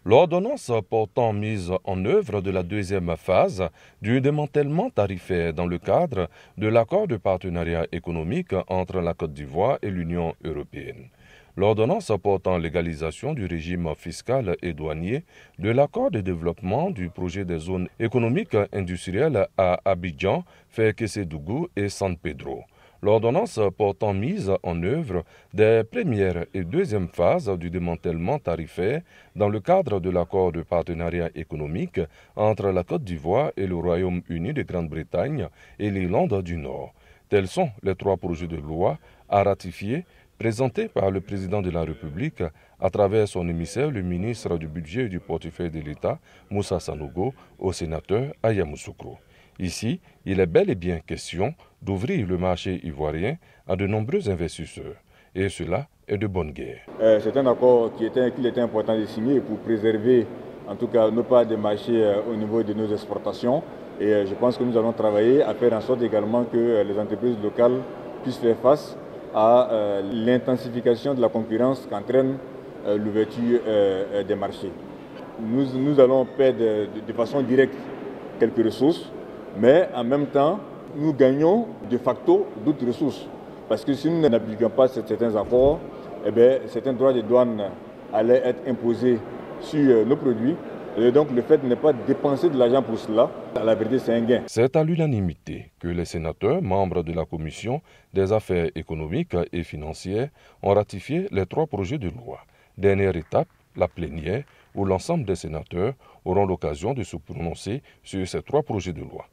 L'ordonnance portant mise en œuvre de la deuxième phase du démantèlement tarifaire dans le cadre de l'accord de partenariat économique entre la Côte d'Ivoire et l'Union européenne. L'ordonnance portant légalisation du régime fiscal et douanier de l'accord de développement du projet des zones économiques industrielles à Abidjan, Fès-Késédougou et San Pedro. L'ordonnance portant mise en œuvre des premières et deuxième phases du démantèlement tarifaire dans le cadre de l'accord de partenariat économique entre la Côte d'Ivoire et le Royaume-Uni de Grande-Bretagne et l'Irlande du Nord. Tels sont les trois projets de loi à ratifier présentés par le président de la République à travers son émissaire, le ministre du Budget et du Portefeuille de l'État, Moussa Sanogo, au sénateur Aya Yamoussoukro. Ici, il est bel et bien question d'ouvrir le marché ivoirien à de nombreux investisseurs. Et cela est de bonne guerre. C'est un accord qu'il était important de signer pour préserver, en tout cas, nos parts de marché au niveau de nos exportations. Et je pense que nous allons travailler à faire en sorte également que les entreprises locales puissent faire face à l'intensification de la concurrence qu'entraîne l'ouverture des marchés. Nous allons perdre de façon directe quelques ressources, mais en même temps, nous gagnons de facto d'autres ressources. Parce que si nous n'appliquons pas certains accords, certains droits de douane allaient être imposés sur nos produits. Et donc le fait de ne pas dépenser de l'argent pour cela, à la vérité, c'est un gain. C'est à l'unanimité que les sénateurs, membres de la Commission des affaires économiques et financières, ont ratifié les trois projets de loi. Dernière étape, la plénière, où l'ensemble des sénateurs auront l'occasion de se prononcer sur ces trois projets de loi.